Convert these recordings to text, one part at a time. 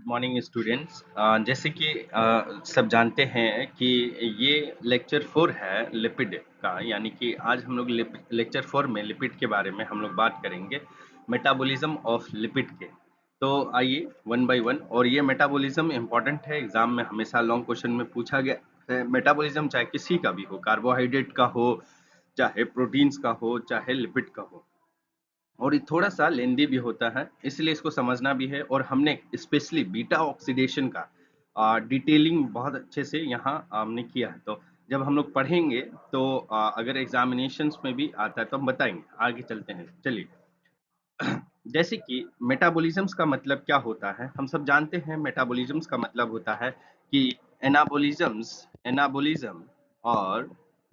Morning students. जैसे कि सब जानते हैं कि ये लेक्चर 4 है लिपिड का, यानी कि आज हम लोग लेक्चर 4 में लिपिड के बारे में हम लोग बात करेंगे, मेटाबॉलिज्म ऑफ लिपिड के। तो आइए वन बाय वन। और ये मेटाबॉलिज्म इम्पॉर्टेंट है, एग्जाम में हमेशा लॉन्ग क्वेश्चन में पूछा गया है। मेटाबॉलिज्म चाहे किसी का भी हो, कार्बोहाइड्रेट का हो, चाहे प्रोटीन्स का हो, चाहे लिपिड का हो, और ये थोड़ा-सा लेंदी भी होता है, इसलिए इसको समझना भी है। और हमने स्पेशली बीटा ऑक्सीडेशन का डिटेलिंग बहुत अच्छे से यहाँ हमने किया है। तो जब हम लोग पढ़ेंगे तो अगर एग्जामिनेशंस में भी आता है तो हम बताएंगे। आगे चलते हैं, चलिए। जैसे कि मेटाबॉलिज्म्स का मतलब क्या होता है, हम सब जानते हैं। मेटाबॉलिज्म्स का मतलब होता है कि एनाबोलिज्म और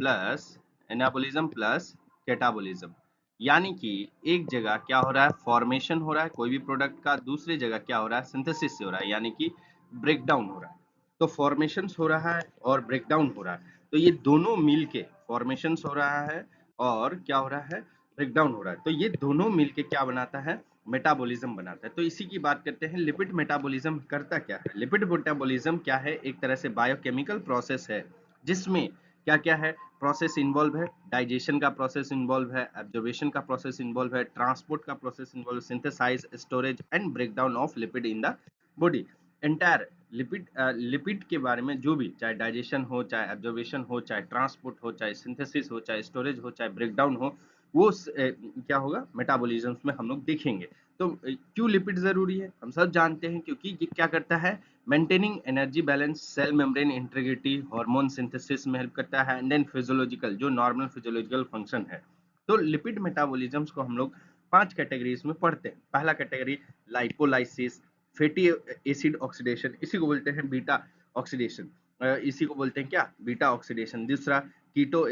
प्लस एनाबोलिज्म प्लस कैटाबोलिज्म, यानी कि एक जगह क्या हो रहा है, फॉर्मेशन हो रहा है कोई भी प्रोडक्ट का, दूसरी जगह क्या हो रहा है, सिंथेसिस हो रहा है, यानी कि ब्रेक डाउन हो रहा है। तो फॉर्मेशन हो रहा है और ब्रेक डाउन हो रहा है, तो ये दोनों मिल के फॉर्मेशन हो रहा है और क्या हो रहा है, ब्रेक डाउन हो रहा है। तो ये दोनों मिलके क्या बनाता है, मेटाबॉलिज्म बनाता है। तो इसी की बात करते हैं, लिपिड मेटाबॉलिज्म करता क्या है। लिपिड मेटाबॉलिज्म क्या है, एक तरह से बायोकेमिकल प्रोसेस है जिसमें क्या क्या है, प्रोसेस इन्वॉल्व है, डाइजेशन का प्रोसेस इन्वॉल्व है, एब्जॉर्प्शन का प्रोसेस इन्वॉल्व है, ट्रांसपोर्ट का process involve, synthesize, storage and breakdown of lipid in the body. Entire lipid के बारे में जो भी, चाहे डाइजेशन हो, चाहे एब्जॉर्प्शन हो, चाहे ट्रांसपोर्ट हो, चाहे सिंथेसिस हो, चाहे स्टोरेज हो, चाहे ब्रेकडाउन हो, वो क्या होगा, मेटाबॉलिज्म्स में हम लोग देखेंगे। तो क्यों लिपिड जरूरी है, हम सब जानते हैं, क्योंकि ये क्या करता है, maintaining energy balance, cell membrane integrity, hormone synthesis में हेल्प करता है, एंड देन फिजियोलॉजिकल, जो नॉर्मल फिजियोलॉजिकल फंक्शन है। तो लिपिड मेटाबॉलिज्म्स को हम लोग 5 कैटेगरीज में पढ़ते हैं। पहला category lipolysis, fatty acid oxidation, इसी को बोलते हैं बीटा ऑक्सीडेशन, इसी को बोलते हैं क्या, बीटा ऑक्सीडेशन। दूसरा कीटो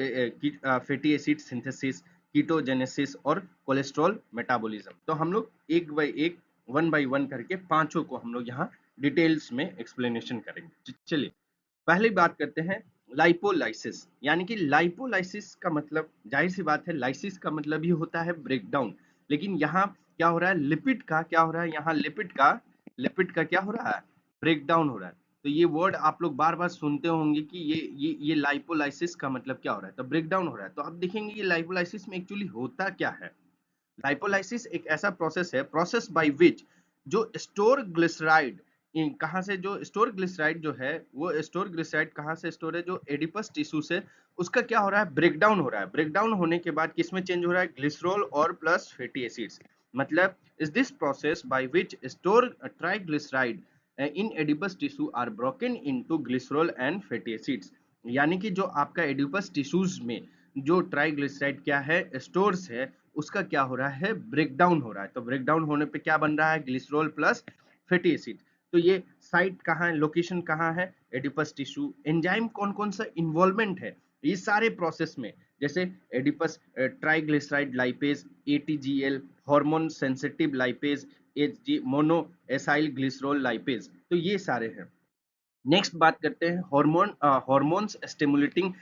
फैटी एसिड सिंथेसिस, कीटोजेनेसिस और कोलेस्ट्रॉल मेटाबॉलिज्म। तो हम लोग एक बाय एक, वन बाय वन करके पांचों को हम लोग यहाँ डिटेल्स में एक्सप्लेनेशन करेंगे। चलिए पहले बात करते हैं लाइपोलाइसिस, यानी कि लाइपोलाइसिस का मतलब, जाहिर सी बात है, लाइसिस का मतलब ही होता है ब्रेकडाउन। लेकिन यहाँ क्या हो रहा है, लिपिड का क्या हो रहा है, यहाँ लिपिड का क्या हो रहा है, ब्रेकडाउन हो रहा है। तो ये वर्ड आप लोग बार बार सुनते होंगे कि ये लाइपोलाइसिस का मतलब क्या हो रहा है, तो ब्रेकडाउन हो रहा है। तो अब देखेंगे ये लाइपोलाइसिस में एक्चुअली होता क्या है। लाइपोलाइसिस एक ऐसा प्रोसेस है, प्रोसेस बाय विच जो स्टोर ग्लिसराइड, कहाँ से, जो स्टोर ग्लिसराइड जो है, वो स्टोर ग्लिसराइड कहाँ से स्टोर है, जो एडिपस टिश्यू से, उसका क्या हो रहा है, ब्रेकडाउन हो रहा है। ब्रेकडाउन होने के बाद किसमें चेंज हो रहा है, ग्लिसरॉल और प्लस फैटी एसिड्स। मतलब is this process by which store triglyceride in adipose tissue are broken into glycerol and fatty acids, यानी कि जो आपका एडिपस टिश्यूज में जो ट्राइग्लिसराइड क्या है, स्टोर्स है, उसका क्या हो रहा है, ब्रेकडाउन हो रहा है। तो ब्रेकडाउन होने पे क्या बन रहा है, ग्लिसरॉल प्लस फैटी एसिड। तो ये साइट कहाँ है, लोकेशन कहाँ है, एडिपस टिश्यू। एंजाइम कौन कौन सा इन्वॉल्वमेंट है ये सारे प्रोसेस में, जैसे Oedipus triglyceride lipase, ATGL, hormone sensitive lipase, Hg mono acyl glycerol lipase, तो ये सारे हैं। नेक्स्ट बात करते हैं हॉर्मोन्स स्टिमुलेटिंग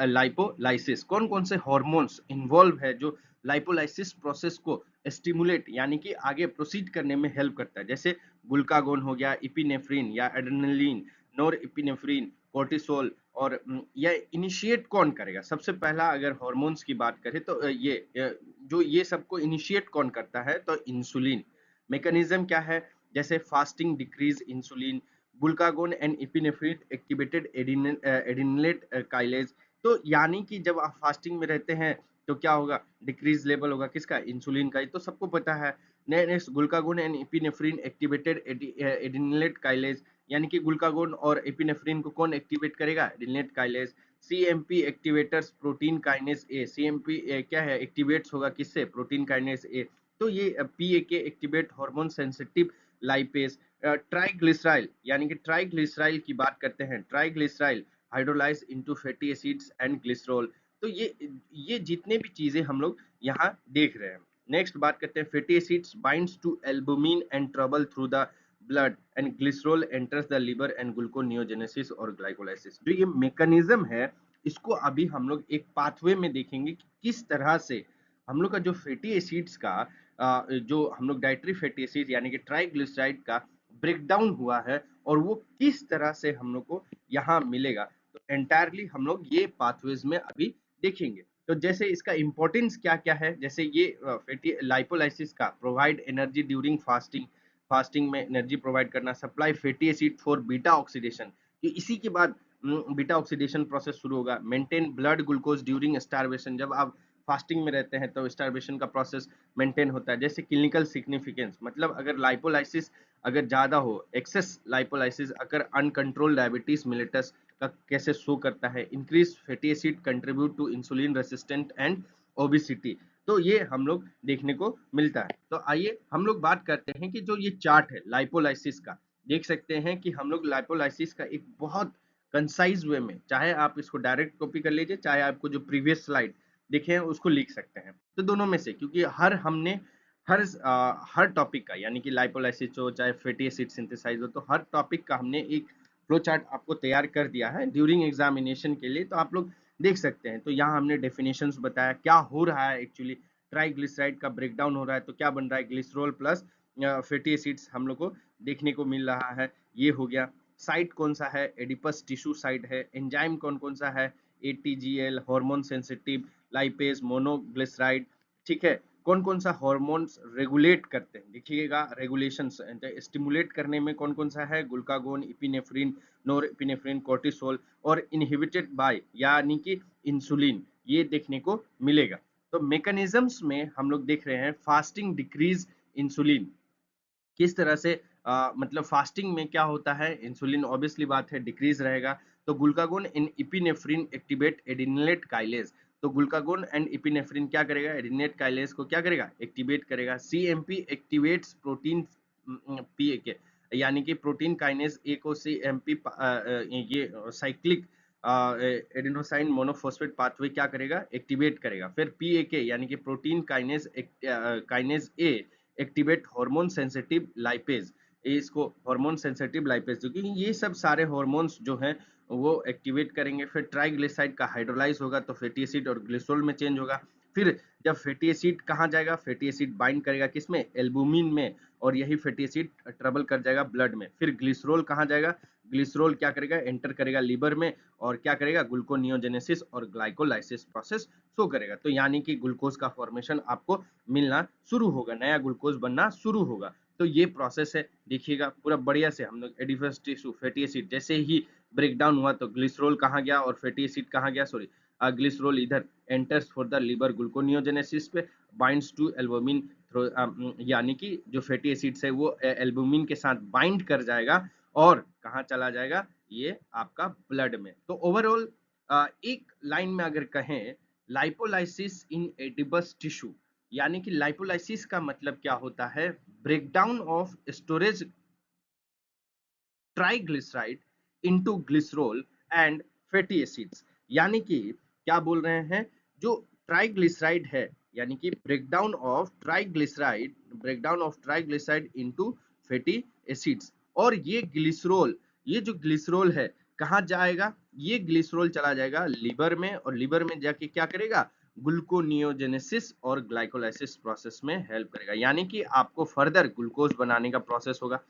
लाइपोलाइसिस, कौन कौन से हॉर्मोन्स इन्वॉल्व है जो लाइपोलाइसिस प्रोसेस को स्टिमुलेट, यानी कि आगे प्रोसीड करने में हेल्प करता है। जैसे ग्लूकागोन हो गया, इपिनेफ्रिन या एड्रेनलिन, नोर इपिनेफ्रिन, कोर्टिसोल। और यह इनिशिएट कौन करेगा, सबसे पहला अगर हॉर्मोन्स की बात करें तो जो ये सबको इनिशिएट कौन करता है, तो इंसुलिन। मैकेनिज्म क्या है, जैसे fasting decrease insulin, glucagon and epinephrine activated adenylate cyclase. तो यानी कि जब आप फास्टिंग में रहते हैं तो क्या होगा, डिक्रीज लेवल होगा किसका, इंसुलिन का, ये तो सबको पता है। Next glucagon and epinephrine activated adenylate cyclase, यानी कि ग्लूकागोन और एपिनेफ्रिन को कौन एक्टिवेट करेगा, adenylate cyclase. CMP activators protein kinase A, CMP क्या है, एक्टिवेट्स होगा किससे, प्रोटीन काइनेज ए। तो ये PKA activate hormone sensitive lipase. Triglyceride, यानी कि ट्राइग्लिसराइल की बात करते हैं, triglyceride hydrolyse into fatty acids and glycerol. तो ये जितने भी चीजें हम लोग यहाँ देख रहे हैं। नेक्स्ट बात करते हैं, fatty acids binds to albumin and travel through the blood and glycerol enters the liver and gluconeogenesis और ग्लाइकोलाइसिस। जो ये मैकेनिज्म है, इसको अभी हम लोग एक पाथवे में देखेंगे कि किस तरह से हम लोग का जो फैटी एसिड्स का जो हम लोग डाइटरी फैटी एसिड यानी कि ट्राइग्लिसराइड का ब्रेक डाउन हुआ है और वो किस तरह से हम लोग को यहाँ मिलेगा, तो एंटायरली हम लोग ये पाथवेज में अभी देखेंगे। तो जैसे इसका इंपॉर्टेंस क्या क्या है, जैसे ये फैटी लाइपोलाइसिस का provide energy during fasting, fasting में एनर्जी प्रोवाइड करना, supply fatty acid for beta oxidation, कि इसी के बाद बीटा ऑक्सीडेशन प्रोसेस शुरू होगा, maintain blood glucose during starvation, जब आप फास्टिंग में रहते हैं तो स्टारवेशन का प्रोसेस मेंटेन होता है। जैसे क्लिनिकल सिग्निफिकेंस, मतलब अगर लाइपोलाइसिस अगर ज्यादा हो, एक्सेस लाइपोलाइसिस अगर अनकंट्रोल डायबिटीज मिलेटस का कैसे शो करता है, increase fatty acid contribute to insulin resistant and obesity, तो ये हम लोग देखने को मिलता है। तो आइए हम लोग बात करते हैं कि जो ये चार्ट है लाइपोलाइसिस का, देख सकते हैं कि हम लोग लाइपोलाइसिस का एक बहुत कंसाइज वे में, चाहे आप इसको डायरेक्ट कॉपी कर लीजिए, चाहे आपको जो प्रीवियस स्लाइड देखे हैं उसको लिख सकते हैं, तो दोनों में से, क्योंकि हर टॉपिक का, यानी कि लाइपोलाइसिस हो चाहे फैटी एसिड सिंथेसाइज हो, तो हर टॉपिक का हमने एक फ्लो चार्ट आपको तैयार कर दिया है ड्यूरिंग एग्जामिनेशन के लिए, तो आप लोग देख सकते हैं। तो यहाँ हमने डेफिनेशंस बताया क्या हो रहा है एक्चुअली, ट्राइग्लिसराइड का ब्रेकडाउन हो रहा है तो क्या बन रहा है, ग्लिसरॉल प्लस फैटी एसिड्स हम लोग को देखने को मिल रहा है, ये हो गया। साइट कौन सा है, एडिपस टिश्यू साइट है। एंजाइम कौन कौन सा है, ATGL, hormone sensitive, lipase, monoglyceride, ठीक है। कौन कौन सा हार्मोन्स रेगुलेट करते हैं, देखिएगा रेगुलेशंस स्टिमुलेट करने में कौन कौन सा है, ग्लूकागोन, इपिनेफ्रिन, नोर इपिनेफ्रिन, कोर्टिसोल, और इनहिबिटेड बाय यानी कि इंसुलिन, ये देखने को मिलेगा। तो मैकेनिज्म्स में हम लोग देख रहे हैं फास्टिंग डिक्रीज इंसुलिन, किस तरह से मतलब फास्टिंग में क्या होता है, इंसुलिन ऑब्वियसली बात है डिक्रीज रहेगा, तो ग्लूकागोन इन इपिनेफ्रिन एक्टिवेट एडिनिलेट काइलेज, तो ग्लूकागोन एंड इपिनेफ्रिन क्या करेगा, एडिनिलेट काइलेज को क्या करेगा, एक्टिवेट करेगा। सीएमपी एक्टिवेट्स प्रोटीन पीएके, यानी कि प्रोटीन काइनेज ए को सीएमपी ये साइक्लिक एडेनोसाइन मोनोफॉस्फेट पाथवे क्या करेगा, एक्टिवेट करेगा। फिर पीएके यानी कि प्रोटीन काइनेज ए एक्टिवेट हार्मोन सेंसिटिव लाइपेज, इसको हार्मोन सेंसिटिव लाइपेज, क्योंकि ये सब सारे हार्मोन्स जो हैं वो एक्टिवेट करेंगे। फिर ट्राइग्लिसराइड का हाइड्रोलाइज होगा तो फैटी एसिड और ग्लिसरॉल में चेंज होगा। फिर जब फैटी एसिड कहाँ जाएगा, फैटी एसिड बाइंड करेगा किसमें, एल्बुमिन में, और यही फैटी एसिड ट्रेवल कर जाएगा ब्लड में। फिर ग्लिसरॉल कहाँ जाएगा, ग्लिसरॉल क्या करेगा, एंटर करेगा लीवर में, और क्या करेगा, ग्लूकोनियोजेनेसिस और ग्लाइकोलाइसिस प्रोसेस शो करेगा। तो यानी कि ग्लूकोज का फॉर्मेशन आपको मिलना शुरू होगा, नया ग्लूकोज बनना शुरू होगा। तो ये प्रोसेस है, देखिएगा पूरा बढ़िया से हम लोग एडिपस टिश्यू फैटी एसिड जैसे ही ब्रेक डाउन हुआ तो ग्लिसरॉल कहाँ गया और फैटी एसिड कहाँ गया, सॉरी ग्लिसरॉल इधर enters for the liver gluconeogenesis पे, बाइंड्स टू एल्बुमिन, यानी कि जो फैटी एसिड्स है वो एल्बुमिन के साथ बाइंड कर जाएगा और कहाँ चला जाएगा, ये आपका ब्लड में। तो ओवरऑल एक लाइन में अगर कहें, लाइपोलाइसिस इन एडिबस टिश्यू, यानी कि लाइपोलाइसिस का मतलब क्या होता है, breakdown of storage triglyceride into glycerol and fatty acids, यानी कि क्या बोल रहे हैं, जो ट्राइग्लिसराइड है, यानी कि breakdown of triglyceride into fatty acids, और ये ग्लिसरॉल, ये जो ग्लिसरॉल है कहाँ जाएगा, ये ग्लिसरॉल चला जाएगा लिवर में, और लिवर में जाके क्या करेगा, ग्लूकोनियोजेनेसिस और ग्लाइकोलाइसिस प्रोसेस में हेल्प करेगा, यानी कि आपको फर्दर ग्लूकोज बनाने का प्रोसेस होगा।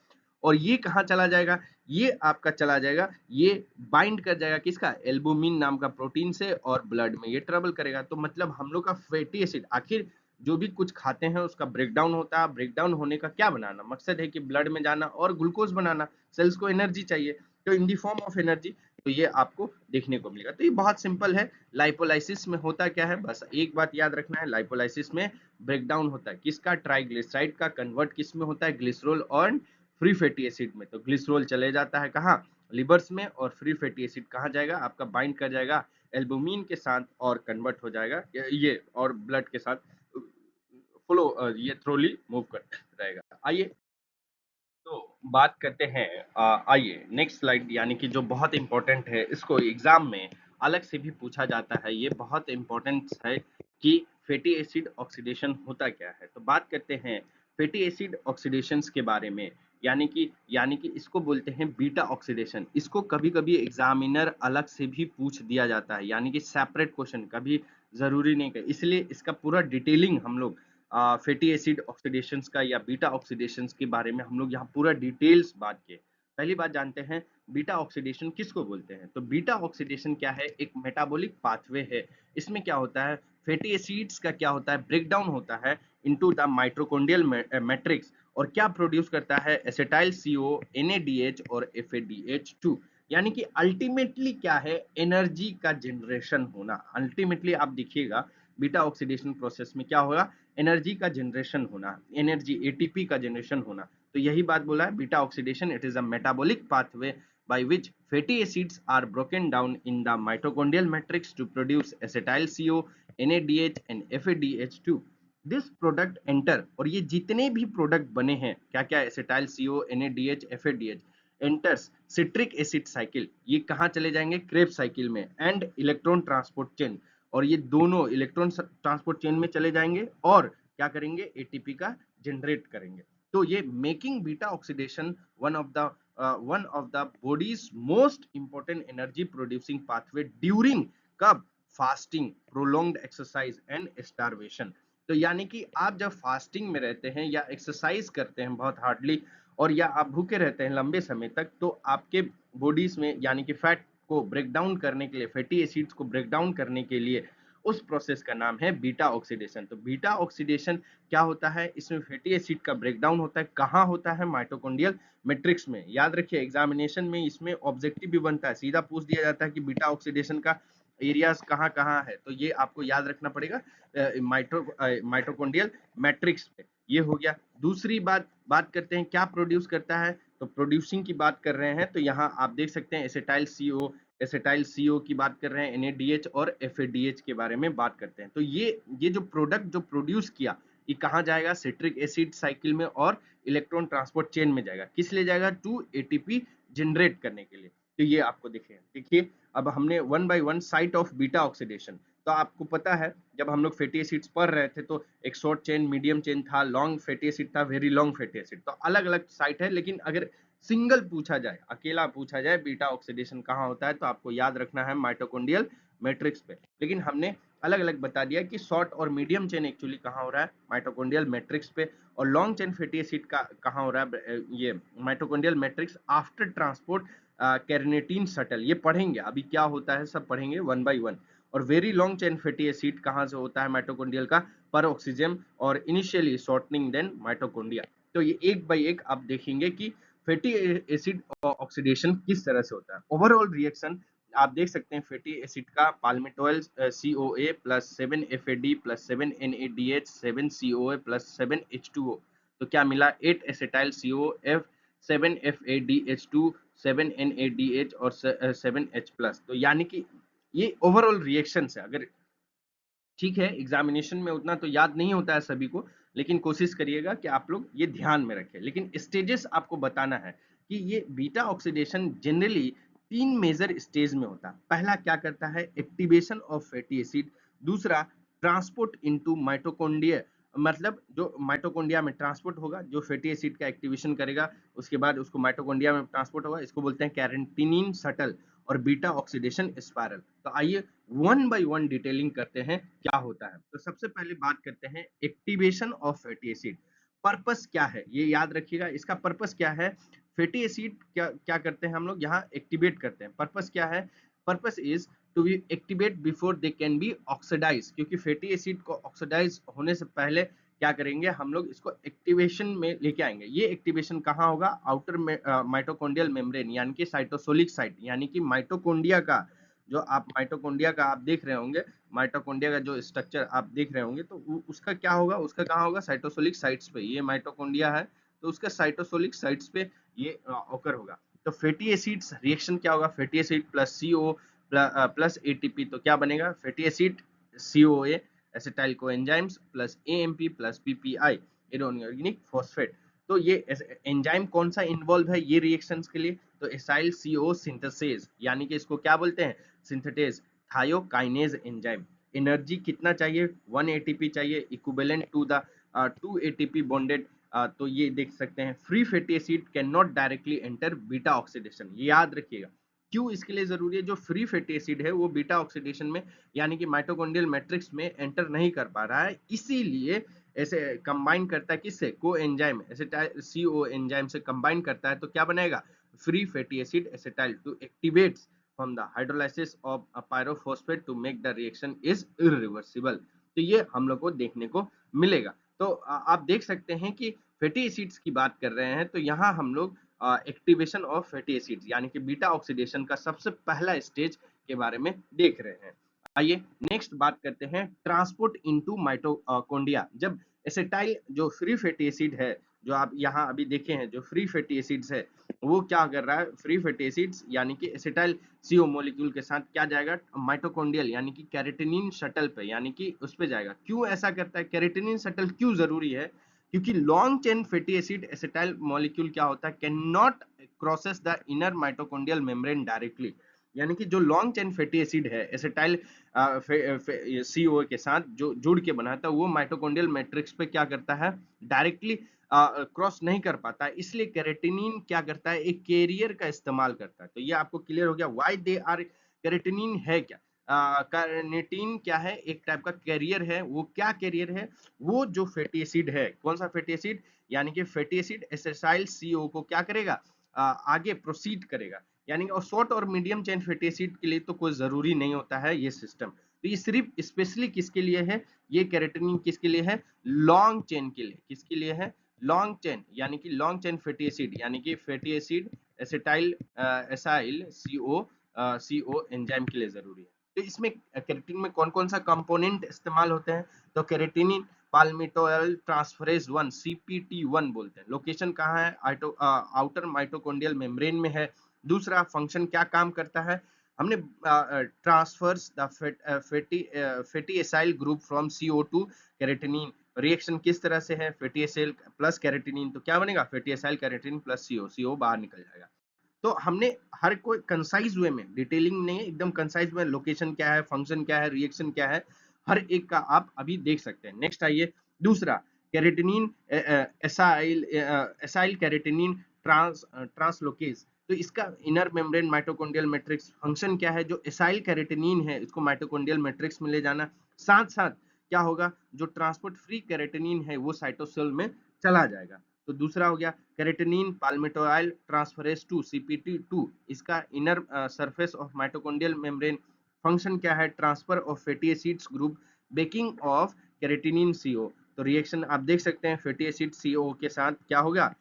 और ये कहाँ चला जाएगा, ये आपका चला जाएगा, ये बाइंड कर जाएगा किसका, एल्बुमिन नाम का प्रोटीन से, और ब्लड में ये ट्रेवल करेगा। तो मतलब हम लोग का फैटी एसिड, आखिर जो भी कुछ खाते हैं उसका ब्रेकडाउन होता है, ब्रेकडाउन होने का क्या बनाना मकसद है कि ब्लड में जाना और ग्लूकोज बनाना, सेल्स को एनर्जी चाहिए, तो इन दी फॉर्म ऑफ एनर्जी, तो ये आपको देखने को मिलेगा। तो ये बहुत सिंपल है, लाइपोलाइसिस में होता क्या है, बस एक बात याद रखना है, लाइपोलाइसिस में ब्रेकडाउन होता है किसका, ट्राइग्लिसराइड का, कन्वर्ट किस में होता है, ग्लिसरॉल और फ्री फैटी एसिड में। तो ग्लिसरॉल चले जाता है कहाँ, लिवर्स में, और फ्री फैटी एसिड कहाँ जाएगा, आपका बाइंड कर जाएगा एल्बुमिन के साथ और कन्वर्ट हो जाएगा ये, और ब्लड के साथ फ्लो, ये थ्रोली मूव कर रहेगा। आइए तो बात करते हैं, आइए नेक्स्ट स्लाइड, यानी कि जो बहुत इंपॉर्टेंट है, इसको एग्जाम में अलग से भी पूछा जाता है, ये बहुत इंपॉर्टेंट है कि फैटी एसिड ऑक्सीडेशन होता क्या है। तो बात करते हैं फैटी एसिड ऑक्सीडेशंस के बारे में, यानी कि इसको बोलते हैं बीटा ऑक्सीडेशन। इसको कभी कभी एग्जामिनर अलग से भी पूछ दिया जाता है, यानी कि सेपरेट क्वेश्चन, कभी जरूरी नहीं है, इसलिए इसका पूरा डिटेलिंग हम लोग फैटी एसिड ऑक्सीडेशंस का या बीटा ऑक्सीडेशंस के बारे में हम लोग यहाँ पूरा डिटेल्स बात किए। पहली बात जानते हैं बीटा ऑक्सीडेशन किसको बोलते हैं। तो बीटा ऑक्सीडेशन क्या है, एक मेटाबॉलिक पाथवे है। इसमें क्या होता है, फैटी एसिड्स का क्या होता है, ब्रेक डाउन होता है इनटू द माइटोकॉन्ड्रियल मैट्रिक्स और क्या प्रोड्यूस करता है, एसिटाइल सीओ, एनएडीएच और एफएडीएच2। यानी कि अल्टीमेटली क्या है, एनर्जी का जनरेशन होना। अल्टीमेटली आप देखिएगा बीटा ऑक्सीडेशन प्रोसेस में क्या होगा, एनर्जी का जनरेशन होना, एनर्जी एटीपी का जनरेशन होना। तो यही बात बोला है beta oxidation, it is a metabolic pathway by which fatty acids are broken down in the mitochondrial matrix to produce acetyl CO, NADH and FADH2. This product enter, और ये जितने भी प्रोडक्ट बने हैं क्या क्या, acetyl CO, NADH, FADH, enters citric acid cycle, ये कहाँ चले जाएंगे, क्रेब्स साइकिल में, एंड इलेक्ट्रॉन ट्रांसपोर्ट चेन, और ये दोनों इलेक्ट्रॉन ट्रांसपोर्ट चेन में चले जाएंगे और क्या करेंगे, एटीपी का जनरेट करेंगे। तो ये making beta oxidation one of the body's most important energy producing pathway during कब, fasting, prolonged exercise and starvation. तो यानी कि आप जब फास्टिंग में रहते हैं या एक्सरसाइज करते हैं बहुत हार्डली, और या आप भूखे रहते हैं लंबे समय तक, तो आपके बॉडीज में यानी कि फैट को ब्रेक डाउन करने के लिए, फैटी एसिड्स को ब्रेक डाउन करने के लिए उस प्रोसेस का नाम है बीटा ऑक्सीडेशन। तो बीटा ऑक्सीडेशन क्या होता है, इसमें फैटी एसिड का ब्रेकडाउन होता है, कहाँ होता है, माइटोकॉन्ड्रियल मैट्रिक्स में। याद रखिए एग्जामिनेशन में इसमें ऑब्जेक्टिव भी बनता है, सीधा पूछ दिया जाता है कि बीटा ऑक्सीडेशन का एरियाज कहाँ कहाँ है, तो ये आपको याद रखना पड़ेगा माइटोकॉन्ड्रियल मैट्रिक्स पे। ये हो गया। दूसरी बात करते हैं क्या प्रोड्यूस करता है, तो प्रोड्यूसिंग की बात कर रहे हैं, तो यहाँ आप देख सकते हैं एसिटाइल सीओ की बात कर रहे हैं, एनएडीएच और एफएडीएच के बारे में बात करते हैं। तो ये जो प्रोडक्ट जो प्रोड्यूस किया, ये कहाँ जाएगा, सिट्रिक एसिड साइकिल में और इलेक्ट्रॉन ट्रांसपोर्ट चेन में जाएगा। किस लिए जाएगा, टू एटीपी जनरेट करने के लिए। तो ये आपको देखिए अब हमने one by one site of beta oxidation. तो आपको पता है जब हम लोग फैटी एसिड्स पढ़ रहे थे तो एक शॉर्ट चेन, मीडियम चेन था, लॉन्ग फैटी एसिड था, वेरी लॉन्ग फैटी एसिड। तो अलग अलग साइट है, लेकिन अगर सिंगल पूछा जाए, अकेला पूछा जाए बीटा ऑक्सीडेशन कहाँ होता है, तो आपको याद रखना है माइटोकॉन्ड्रियल मैट्रिक्स पे। लेकिन हमने अलग अलग बता दिया कि शॉर्ट और मीडियम चेन एक्चुअली कहाँ हो रहा है, माइटोकॉन्ड्रियल मैट्रिक्स पे, और लॉन्ग चेन फैटी एसिड का कहाँ हो रहा है, ये mitochondrial matrix after transport carnitine shuttle. ये पढ़ेंगे अभी क्या होता है, सब पढ़ेंगे वन बाय वन। और very long chain fatty acid कहाँ से होता है, माइटोकॉन्ड्रियल का पर ऑक्सीजन और इनिशियली शॉर्टनिंग देन माइटोकॉन्ड्रिया। तो ये एक बाय एक आप देखेंगे कि फैटी एसिड ऑक्सीडेशन किस तरह से होता है। ओवरऑल रिएक्शन आप देख सकते हैं फैटी एसिड का, पाल्मिटोइल CoA plus 7FAD plus 7NADH 7CoA plus 7H2O, तो क्या मिला, 8 एसिटाइल COF 7FADH2 7NADH और 7H प्लस। तो यानी कि ये ओवरऑल रिएक्शन है। अगर ठीक है एग्जामिनेशन में उतना तो याद नहीं होता है सभी को, लेकिन कोशिश करिएगा कि आप लोग ये ध्यान में रखें। लेकिन स्टेजेस आपको बताना है कि ये beta oxidation generally 3 major stage में होता है। पहला क्या करता है, एक्टिवेशन ऑफ फैटी एसिड। दूसरा, ट्रांसपोर्ट इनटू माइटोकॉन्ड्रिया, मतलब जो माइटोकॉन्ड्रिया में ट्रांसपोर्ट होगा, जो फैटी एसिड का एक्टिवेशन करेगा, उसके बाद उसको माइटोकॉन्ड्रिया में ट्रांसपोर्ट होगा, इसको बोलते हैं कैरेटिनिन शटल। और बीटा ऑक्सीडेशन स्पाइरल। तो आइए वन बाय वन डिटेलिंग करते हैं क्या होता है। तो सबसे पहले बात करते हैं activation of fatty acid. Purpose क्या है, ये याद रखिएगा, इसका पर्पस क्या है। फैटी एसिड क्या क्या करते हैं हम लोग, यहाँ एक्टिवेट करते हैं। पर्पस क्या है, purpose is to be activate before they can be oxidize, क्योंकि फैटी एसिड को ऑक्सीडाइज होने से पहले क्या करेंगे हम लोग, इसको एक्टिवेशन में लेके आएंगे। ये एक्टिवेशन कहाँ होगा, आउटर माइटोकॉन्ड्रियल मेम्ब्रेन यानी कि साइटोसोलिक साइट, यानी कि माइटोकॉन्ड्रिया का जो आप माइटोकॉन्ड्रिया का आप देख रहे होंगे, माइटोकॉन्ड्रिया का जो स्ट्रक्चर आप देख रहे होंगे, तो उसका क्या होगा, उसका कहाँ होगा, साइटोसोलिक साइट्स पे। ये माइटोकॉन्ड्रिया है तो उसका साइटोसोलिक साइट्स पे ये ऑकर होगा। तो फैटी एसिड्स रिएक्शन क्या होगा, fatty acid plus CO plus ATP, तो क्या बनेगा, fatty acid CoA acetyl coenzymes plus AMP plus PPI inorganic phosphate. तो ये एंजाइम कौन सा इन्वॉल्व है ये रिएक्शंस के लिए, तो एसाइल CO सिंथेसेज, यानी कि इसको क्या बोलते हैं, सिंथेटेज थायोकाइनेज एंजाइम। एनर्जी कितना चाहिए, 1 ATP चाहिए, equivalent to the 2 ATP bonded. तो ये देख सकते हैं free fatty acid can not directly enter beta oxidation, ये याद रखिएगा। क्यों इसके लिए जरूरी है, जो फ्री फैटी एसिड है वो बीटा ऑक्सीडेशन में यानी कि माइटोकॉन्ड्रियल मैट्रिक्स में एंटर नहीं कर पा रहा है, इसीलिए ऐसे कंबाइन करता है किससे, को एंजाइम एसिटाइल CO एंजाइम से कंबाइन करता है, तो क्या बनेगा, free fatty acid acetyl to activates from the hydrolysis of a pyrophosphate to make the reaction is irreversible. तो ये हम लोग को देखने को मिलेगा। तो आप देख सकते हैं कि फैटी एसिड्स की बात कर रहे हैं, तो यहाँ हम लोग एक्टिवेशन ऑफ फैटी एसिड्स यानी कि बीटा ऑक्सीडेशन का सबसे पहला स्टेज के बारे में देख रहे हैं। आइए नेक्स्ट बात करते हैं ट्रांसपोर्ट इनटू माइटोकॉन्ड्रिया। जब एसिटाइल जो फ्री फैटी एसिड है, जो आप यहाँ अभी देखे हैं, जो फ्री फैटी एसिड्स है, वो क्या कर रहा है, फ्री फैटी एसिड्स यानी कि एसिटाइल CO मॉलिक्यूल के साथ क्या जाएगा, माइटोकॉन्ड्रियल यानी कि कैरेटिनिन शटल पे, यानी कि उस पे जाएगा। क्यों ऐसा करता है, कैरेटिनिन शटल क्यों जरूरी है, क्योंकि long chain fatty acid acetyl molecule क्या होता है, can not crosses the inner mitochondrial membrane directly. यानी कि जो लॉन्ग चेन फैटी एसिड है एसिटाइल CO के साथ जो जुड़ के बनाता है, वो माइटोकॉन्ड्रियल मैट्रिक्स पे क्या करता है, डायरेक्टली क्रॉस नहीं कर पाता, इसलिए कैरेटिनिन क्या करता है, एक कैरियर का इस्तेमाल करता है। तो ये आपको क्लियर हो गया व्हाई दे आर, कैरेटिनिन है क्या, कार्निटीन क्या है, एक टाइप का कैरियर है। वो क्या कैरियर है, वो जो फैटी एसिड है, कौन सा फैटी एसिड, यानी कि फैटी एसिड एसिटाइल CO को क्या करेगा, आगे प्रोसीड करेगा। यानी और शॉर्ट और मीडियम चेन फैटी एसिड के लिए तो कोई जरूरी नहीं होता है ये सिस्टम। तो ये सिर्फ स्पेशली किसके लिए है, ये कैरेटिनिन किसके लिए है, लॉन्ग चेन के लिए। किसके लिए है, लॉन्ग चेन, यानी कि लॉन्ग चेन फैटी एसिड, यानी कि fatty acid acetyl acyl CO enzyme के लिए जरूरी है। तो इसमें कैरेटिन में कौन कौन सा कंपोनेंट इस्तेमाल होते हैं, तो कैरेटिनिन पाल्मिटोइल ट्रांसफरेज 1 CPT1 बोलते हैं। लोकेशन कहाँ है, आउटर माइटोकॉन्ड्रियल मेम्ब्रेन में है। दूसरा फंक्शन क्या काम करता है, हमने transfers the fatty acyl group from CO to carnitine. Reaction किस तरह से है, फैटी एसाइल प्लस कैरेटिनिन, तो क्या बनेगा, फैटी एसाइल कैरेटिनिन प्लस CO बाहर निकल जाएगा। तो हमने हर कोई कंसाइज वे में, डिटेलिंग नहीं, एकदम कंसाइज में लोकेशन क्या है, फंक्शन क्या है, रिएक्शन क्या है, हर एक का आप अभी देख सकते हैं। नेक्स्ट आइए दूसरा, कैरेटिनिन एसाइल एसाइल कैरेटिनिन ट्रांसलोकेज। तो इसका inner membrane mitochondrial matrix function क्या है, जो एसाइल कैरेटिनिन है इसको माइटोकॉन्ड्रियल मैट्रिक्स में ले जाना, साथ साथ क्या होगा, जो ट्रांसपोर्ट फ्री कैरेटिनिन है वो साइटोसेल में चला जाएगा। तो दूसरा हो गया कैरेटिनिन पाल्मिटोइल ट्रांसफरेज 2 CPT2, इसका inner surface of mitochondrial membrane function क्या है, transfer of fatty acids group, backing of carnitine CO। तो रिएक्शन आप देख सकते हैं, फैटी एसिड CO के साथ क्या होगा,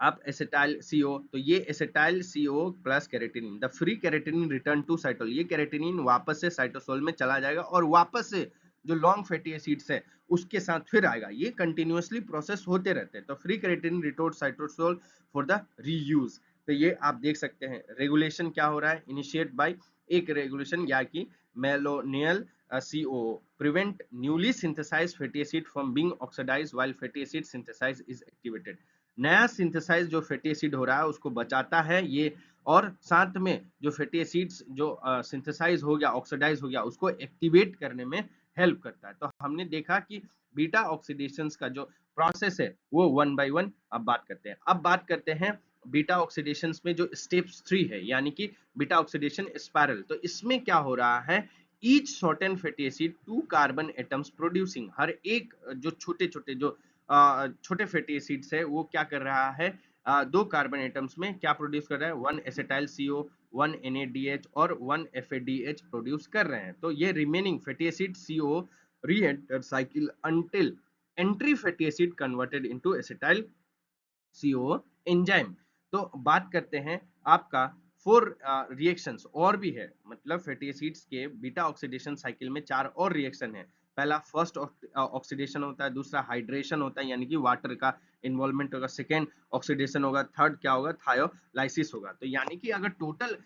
आप एसिटाइल CO, तो ये acetyl CO plus carnitine, the free carnitine return to cytosol, ये कैरेटिनिन वापस से साइटोसोल में चला जाएगा और वापस से जो लॉन्ग फैटी एसिड्स है उसके साथ फिर आएगा। ये कंटिन्यूअसली प्रोसेस होते रहते हैं। तो free carnitine returned cytosol for the reuse. तो ये आप देख सकते हैं रेगुलेशन क्या हो रहा है, इनिशिएट बाय एक रेगुलेशन या कि मेलोनियल CO prevent newly synthesized fatty acid from being oxidized while fatty acid synthesis is activated। नया सिंथेसाइज जो फैटी एसिड हो रहा है उसको बचाता है ये, और साथ में जो फैटी एसिड्स जो सिंथेसाइज हो गया, ऑक्सीडाइज हो गया, उसको एक्टिवेट करने में हेल्प करता है। तो हमने देखा कि बीटा ऑक्सीडेशन का जो प्रोसेस है वो 1 बाय 1 अब बात करते हैं। अब बात करते हैं बीटा ऑक्सीडेशन में जो स्टेप्स 3 है, यानी कि बीटा ऑक्सीडेशन स्पाइरल। तो इसमें क्या हो रहा है, each shorten fatty acid 2 carbon atoms producing, हर एक जो छोटे छोटे जो छोटे फैटी एसिड्स है वो क्या कर रहा है, 2 कार्बन एटम्स में क्या प्रोड्यूस कर रहा है, 1 एसिटाइल CO, 1 NADH और 1 FADH प्रोड्यूस कर रहे हैं। तो ये remaining fatty acid CO re-enter cycle until entry fatty acid converted into acetyl CO enzyme. तो बात करते हैं आपका 4 रिएक्शंस और भी है, मतलब फैटी एसिड्स के बीटा ऑक्सीडेशन साइकिल में 4 और रिएक्शन है। पहला फर्स्ट ऑक्सीडेशन होता है, दूसरा हाइड्रेशन होता है यानी कि वाटर का इन्वॉल्वमेंट होगा, सेकेंड ऑक्सीडेशन होगा, थर्ड क्या होगा, थायोलाइसिस होगा। तो यानी कि अगर टोटल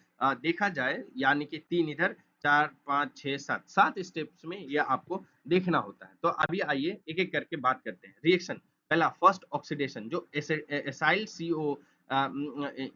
देखा जाए, यानी कि 3 इधर, 4 5 6 7 7 स्टेप्स में ये आपको देखना होता है। तो अभी आइए एक एक करके बात करते हैं। रिएक्शन पहला फर्स्ट ऑक्सीडेशन, जो एसाइल CO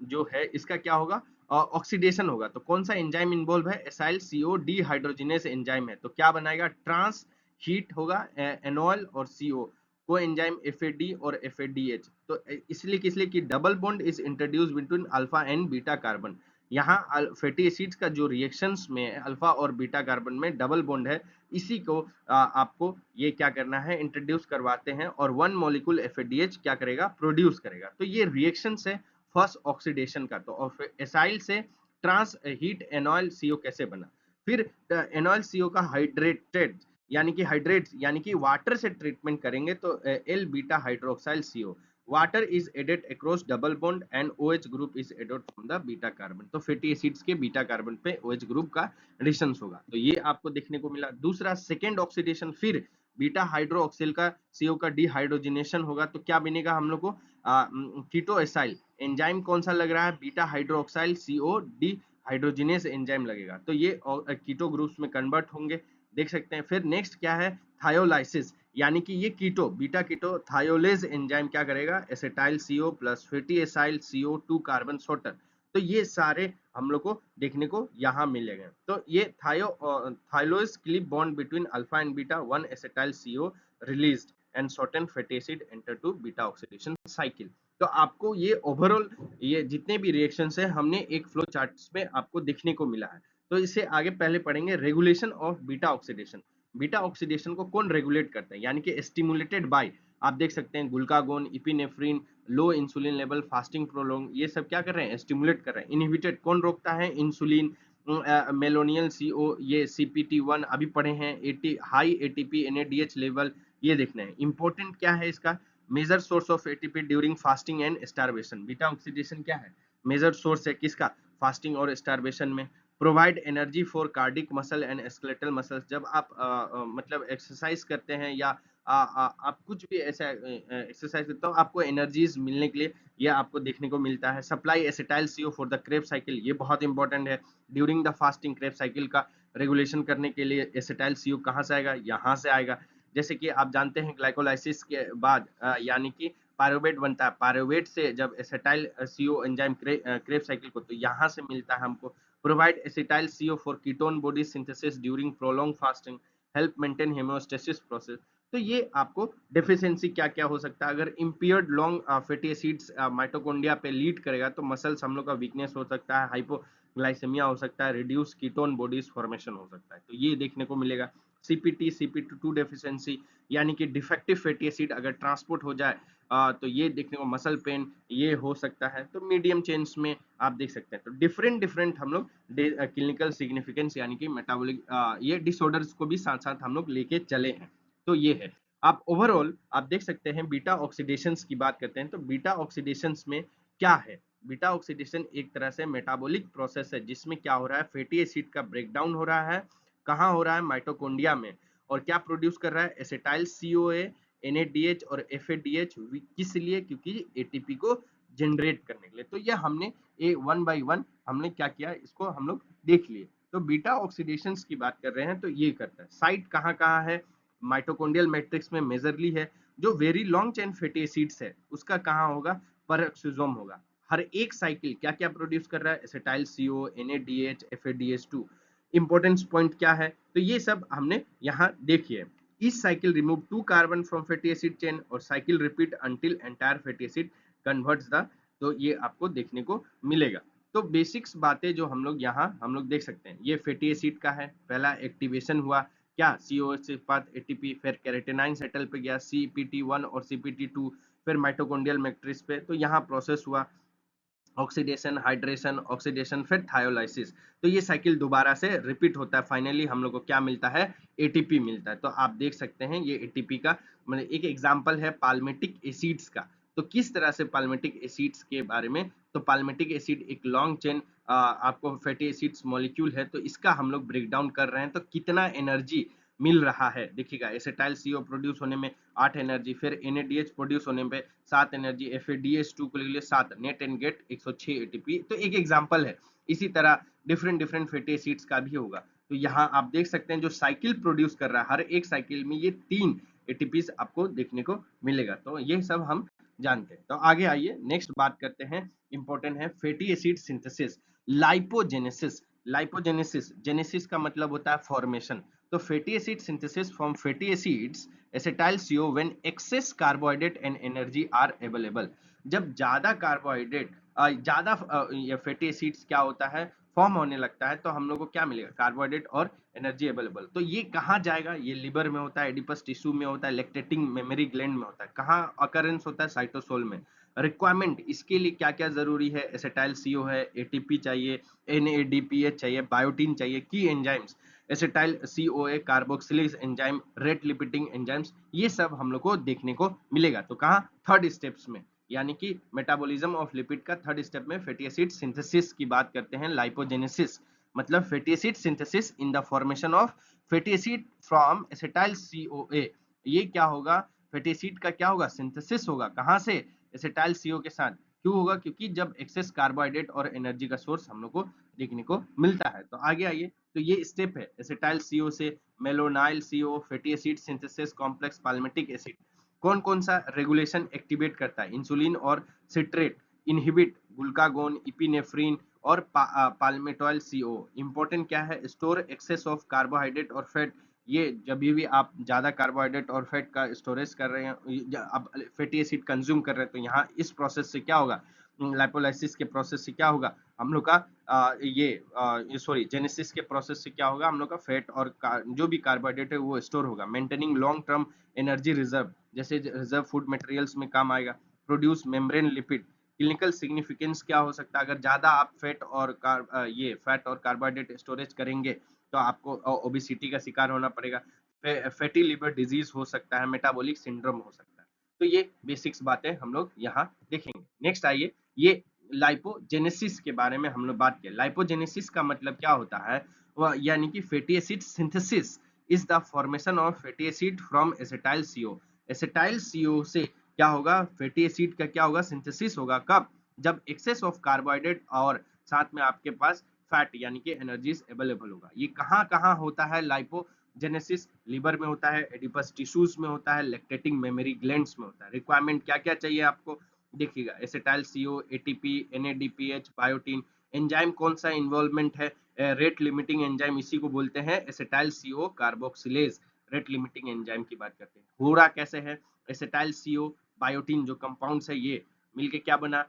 जो है इसका क्या होगा, ऑक्सीडेशन होगा। तो कौन सा एंजाइम इन्वॉल्व है, एसाइल CO डिहाइड्रोजिनेस एंजाइम है। तो क्या बनाएगा, ट्रांस हीट होगा एनॉल और CO को एंजाइम FAD और FADH। तो इसलिए किसलिए कि double bond is introduce between alpha and beta carbon. यहाँ फैटी एसिड्स का जो रिएक्शंस में अल्फा और बीटा कार्बन में डबल बॉन्ड है, इसी को आपको ये क्या करना है, इंट्रोड्यूस करवाते हैं और वन मॉलिक्यूल FADH क्या करेगा, प्रोड्यूस करेगा। तो ये रिएक्शन से फर्स्ट ऑक्सीडेशन का, तो एसाइल से ट्रांस हीट एनॉयल CO कैसे बना, फिर एनॉयल CO का हाइड्रेटेड यानी कि वाटर से ट्रीटमेंट करेंगे तो L beta hydroxyl CO, water is added across double bond and OH group is added from the beta carbon. तो फैटी एसिड्स के बीटा कार्बन पे OH ग्रुप का एडिशन होगा। तो ये आपको देखने को मिला। दूसरा सेकेंड ऑक्सीडेशन, फिर बीटा हाइड्रोक्सिल का CO का डिहाइड्रोजिनेशन होगा, तो क्या बनेगा हम लोग को कीटो एसाइल एंजाइम कौन सा लग रहा है, beta hydroxyl CO dehydrogenase enzyme लगेगा। तो ये कीटो ग्रुप्स में कन्वर्ट होंगे, देख सकते हैं। फिर नेक्स्ट क्या है, थायोलाइसिस, यानी कि ये कीटो बीटा कीटो थायोलेज एंजाइम क्या करेगा, acetyl CO plus fatty acyl CO2 carbon shorter. तो ये सारे हम लोग को देखने को यहाँ मिलेंगे। तो ये thiolase clip bond between alpha and beta, one acetyl CO released and shorten fatty acid enter to beta oxidation cycle. तो आपको ये ओवरऑल ये जितने भी रिएक्शंस है हमने एक फ्लो चार्ट्स में आपको देखने को मिला है। तो इससे आगे पहले पढ़ेंगे regulation of beta oxidation. Beta oxidation को कौन रेगुलेट करता है, यानी कि स्टिमुलेटेड बाय, आप देख सकते हैं glucagon, epinephrine, low insulin level, fasting prolong, ये सब क्या कर रहे हैं, स्टिमुलेट कर रहे हैं। इनहिबिटेड कौन रोकता है, इंसुलिन, मेलोनियल CO, ये CPT1 अभी पढ़े हैं, हाई ATP NADH लेवल, ये देखना है। इंपॉर्टेंट क्या है इसका, major source of ATP during fasting and starvation. Beta oxidation क्या है, मेजर सोर्स है किसका, फास्टिंग और स्टारवेशन में। Provide energy for cardiac muscle and skeletal muscles, जब आप मतलब एक्सरसाइज करते हैं या आप कुछ भी ऐसा एक्सरसाइज करते हो, आपको एनर्जीज मिलने के लिए यह आपको देखने को मिलता है। Supply acetyl CO for the Krebs cycle, ये बहुत इंपॉर्टेंट है। During the fasting Krebs cycle का रेगुलेशन करने के लिए एसिटाइल CO कहाँ से आएगा, यहाँ से आएगा। जैसे कि आप जानते हैं ग्लाइकोलाइसिस के बाद यानी कि पायरुवेट बनता है, पायरुवेट से जब acetyl CO enzyme Krebs cycle को, तो यहाँ से मिलता है हमको। Provide acetyl CO for ketone body synthesis during prolong fasting, help maintain hemostasis process. तो ये आपको डेफिशिएंसी क्या क्या हो सकता है, अगर इम्पियर्ड लॉन्ग फैटी एसिड्स माइटोकॉन्ड्रिया पे लीड करेगा तो मसल्स हम लोग का वीकनेस हो सकता है, हाइपोग्लाइसेमिया हो सकता है, रिड्यूस कीटोन बॉडीज फॉर्मेशन हो सकता है। तो ये देखने को मिलेगा। CPT CP2 डेफिशिएंसी, यानी कि डिफेक्टिव फैटी एसिड अगर ट्रांसपोर्ट हो जाए तो ये देखने को मसल पेन ये हो सकता है। तो मीडियम चेंज में आप देख सकते हैं। तो डिफरेंट डिफरेंट हम लोग क्लिनिकल सिग्निफिकेंस यानी कि मेटाबॉलिक ये डिसऑर्डर्स को भी साथ साथ हम लोग लेके चले हैं। तो ये है, आप ओवरऑल आप देख सकते हैं। बीटा ऑक्सीडेशंस की बात करते हैं तो बीटा ऑक्सीडेशंस में क्या है, बीटा ऑक्सीडेशन एक तरह से मेटाबॉलिक प्रोसेस है जिसमें क्या हो रहा है, फैटी एसिड का ब्रेकडाउन हो रहा है। कहाँ हो रहा है, माइटोकॉन्ड्रिया में। और क्या प्रोड्यूस कर रहा है, एसिटाइल CoA NADH और FADH, किस लिए, क्योंकि ATP को जनरेट करने के लिए। तो ये हमने वन बाई वन हमने क्या किया, इसको हम लोग देख लिए। तो बीटा ऑक्सीडेशन की बात कर रहे हैं तो ये करता है। साइट कहाँ कहाँ है, माइटोकॉन्ड्रियल मैट्रिक्स में मेजरली है। जो very long chain fatty acids है उसका कहाँ होगा, पेरोक्सिसोम होगा। हर एक साइकिल क्या क्या प्रोड्यूस कर रहा है, acetyl CO NADH FADH2। Importance point क्या है, तो ये सब हमने यहाँ देखिए। इस cycle remove 2 carbon from fatty acid chain और cycle repeat until entire fatty acid converts the, तो ये आपको देखने को मिलेगा। तो बेसिक्स बातें जो हम लोग यहाँ हम लोग देख सकते हैं, ये फैटी एसिड का है, पहला एक्टिवेशन हुआ क्या, COH के बाद ATP, फिर कैरेटिनाइन सेटल पे गया CPT1 और CPT2, फिर माइटोकॉन्ड्रियल मैट्रिक्स पे, तो यहाँ प्रोसेस हुआ ऑक्सीडेशन, हाइड्रेशन, ऑक्सीडेशन, फिर थायोलाइसिस। तो ये साइकिल दोबारा से रिपीट होता है। फाइनली हम लोग को क्या मिलता है, ATP मिलता है। तो आप देख सकते हैं ये ATP का मतलब एक एग्जांपल है पाल्मेटिक एसिड्स का। तो किस तरह से पाल्मेटिक एसिड्स के बारे में, तो पाल्मेटिक एसिड एक लॉन्ग चेन आपको फैटी एसिड्स मॉलिक्यूल है, तो इसका हम लोग ब्रेक डाउन कर रहे हैं। तो कितना एनर्जी मिल रहा है देखिएगा, एसिटाइल CO प्रोड्यूस होने में 8 एनर्जी, फिर NADH प्रोड्यूस होने में 7 एनर्जी, FADH2 के लिए 7, नेट एंड गेट 106 ATP। तो एक एग्जांपल है। इसी तरह डिफरेंट डिफरेंट फैटी एसिड्स का भी होगा। तो यहाँ आप देख सकते हैं जो साइकिल प्रोड्यूस कर रहा है, हर एक साइकिल में ये 3 ATPs आपको देखने को मिलेगा। तो ये सब हम जानते हैं। तो आगे आइए नेक्स्ट बात करते हैं, इंपॉर्टेंट है fatty acid synthesis, lipogenesis. Lipogenesis, genesis का मतलब होता है फॉर्मेशन। तो fatty acid synthesis from fatty acids acetyl CO when excess carbohydrate and energy are available. जब ज्यादा कार्बोहाइड्रेट ज्यादा ये फैटी एसिड्स क्या होता है फॉर्म होने लगता है, तो हम लोग को क्या मिलेगा, कार्बोहाइड्रेट और एनर्जी अवेलेबल। तो ये कहाँ जाएगा, ये लिवर में होता है, एडिपस टिश्यू में होता है, लैक्टेटिंग मेमोरी ग्लैंड में होता है। कहाँ अकरेंस होता है, साइटोसोल में। रिक्वायरमेंट इसके लिए क्या क्या जरूरी है, एसिटाइल सीओ है, एटीपी चाहिए, एनएडीपीएच चाहिए, बायोटीन चाहिए, की enzymes acetyl CoA, carboxylase enzyme, rate limiting enzymes, ये सब हम लोग को देखने को मिलेगा। तो कहाँ, थर्ड स्टेप्स में, यानी कि मेटाबॉलिज्म ऑफ लिपिड का थर्ड स्टेप में फैटी एसिड सिंथेसिस की बात करते हैं, लाइपोजेनेसिस, मतलब fatty acid synthesis in the formation of fatty acid from acetyl COA. ये क्या होगा, फैटी एसिड का क्या होगा, सिंथेसिस होगा, कहां से, एसिटाइल सीओ के साथ। क्यों होगा, क्योंकि जब एक्सेस कार्बोहाइड्रेट और एनर्जी का सोर्स हम लोग को देखने को मिलता है। तो आगे आइए, तो ये स्टेप है एसिटाइल सीओ से malonyl CO, fatty acid synthesis complex palmitic acid. कौन कौन सा रेगुलेशन एक्टिवेट करता है, इंसुलिन और सिट्रेट इनहिबिट ग्लूकागोन, इपिनेफ्रिन और पाल्मेटॉइल सीओ। इंपॉर्टेंट क्या है, स्टोर एक्सेस ऑफ कार्बोहाइड्रेट और फैट। ये जब भी आप ज्यादा कार्बोहाइड्रेट और फैट का स्टोरेज कर रहे हैं, आप फैटी एसिड कंज्यूम कर रहे हैं, तो यहाँ इस प्रोसेस से क्या होगा, लाइपोलाइसिस के प्रोसेस से क्या होगा, हम लोग का सॉरी जेनेसिस के प्रोसेस से क्या होगा, हम लोग का फैट और जो भी कार्बोहाइड्रेट है वो स्टोर होगा। Maintaining long term energy reserve, जैसे रिजर्व फूड मटेरियल्स में काम आएगा। Produce membrane lipid, clinical significance क्या हो सकता है, अगर ज्यादा आप फैट और ये फैट और कार्बोहाइड्रेट स्टोरेज करेंगे तो आपको ओबिसिटी का शिकार होना पड़ेगा, फैटी लिवर डिजीज हो सकता है, मेटाबॉलिक सिंड्रोम हो सकता है। तो ये बेसिक्स बातें हम लोग यहाँ देखेंगे। नेक्स्ट आइए, ये लाइपोजेनेसिस के बारे में हम लोग बात किए। लाइपोजेनेसिस का मतलब क्या होता है, वह यानी कि fatty acid synthesis is the formation of fatty acid from acetyl CO. Acetyl CO से क्या होगा, फैटी एसिड का क्या होगा, सिंथेसिस होगा। कब, जब एक्सेस ऑफ कार्बोहाइड्रेट और साथ में आपके पास फैट यानी कि एनर्जीज अवेलेबल होगा। ये कहाँ कहाँ होता है लाइपोजेनेसिस, लिवर में होता है, एडिपस टिश्यूज में होता है, लैक्टेटिंग मेमोरी ग्लैंड्स में होता है। रिक्वायरमेंट क्या क्या चाहिए आपको, देखिएगा, acetyl CO, ATP, NADPH, biotin. Enzyme कौन सा इन्वॉल्वमेंट है, रेट लिमिटिंग एंजाइम, इसी को बोलते हैं acetyl CO carboxylase, rate limiting enzyme की बात करते हैं। हो रहा कैसे है, एसिटाइल सीओ बायोटीन जो कंपाउंड्स है ये मिलके क्या बना,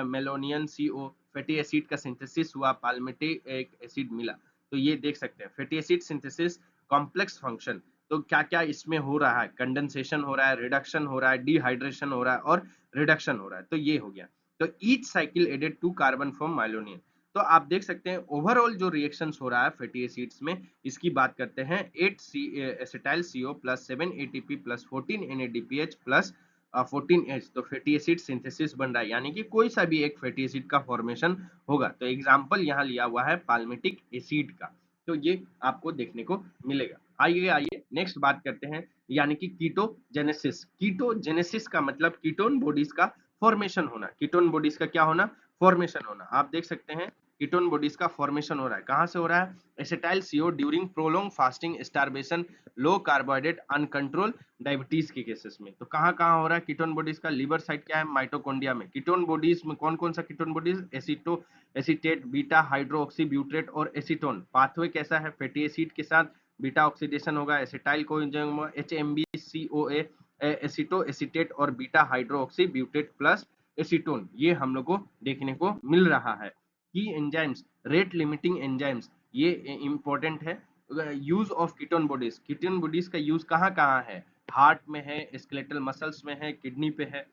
मेलोनियन सीओ, फैटी एसिड का सिंथेसिस हुआ, पाल्मिटिक एसिड मिला। तो ये देख सकते हैं fatty acid synthesis complex function. तो क्या क्या इसमें हो रहा है, कंडेंसेशन हो रहा है, रिडक्शन हो रहा है, डिहाइड्रेशन हो रहा है और रिडक्शन हो रहा है। तो ये हो गया। तो each cycle added two carbon from malonyl. तो आप देख सकते हैं ओवरऑल जो रिएक्शंस हो रहा है फैटी एसिड्स में, इसकी बात करते हैं 8 C acetyl CO plus 7 ATP plus 14 NADPH plus 14 H. तो फैटी एसिड सिंथेसिस बन रहा है, यानी कि कोई सा भी एक फैटी एसिड का फॉर्मेशन होगा। तो एग्जांपल यहाँ लिया हुआ है पाल्मिटिक एसिड का। तो ये आपको देखने को मिलेगा। आइए आइए नेक्स्ट बात करते हैं, यानी कि कीटोजेनेसिस। कीटोजेनेसिस का मतलब कीटोन बॉडीज का फॉर्मेशन होना, कीटोन बॉडीज का क्या होना, फॉर्मेशन होना। आप देख सकते हैं कीटोन बॉडीज का फॉर्मेशन हो रहा है, कहां से हो रहा है, acetyl CO during prolong fasting, starvation, low carbohydrate, uncontrol diabetes के केसेस में। तो कहां कहां हो रहा है कीटोन बॉडीज का, लिवर साइड क्या है, माइटोकॉन्ड्रिया में। कीटोन बॉडीज में कौन कौन सा ketone bodies, acetate, beta hydroxy ब्यूट्रेट और एसीटोन। पाथवे कैसा है, फैटी एसिड के साथ बीटा ऑक्सीडेशन होगा, एसिटाइल को HMbCoA, एसिटो एसीटेट और बीटा हाइड्रोक्सी ब्यूटेट प्लस एसीटोन। ये हम लोग को देखने को मिल रहा है। की एंजाइम्स, रेट लिमिटिंग एंजाइम्स, ये इंपॉर्टेंट है। Use of ketone bodies, ketone bodies का यूज कहाँ कहाँ है, हार्ट में है, स्केलेटल मसल्स में है, किडनी पे है।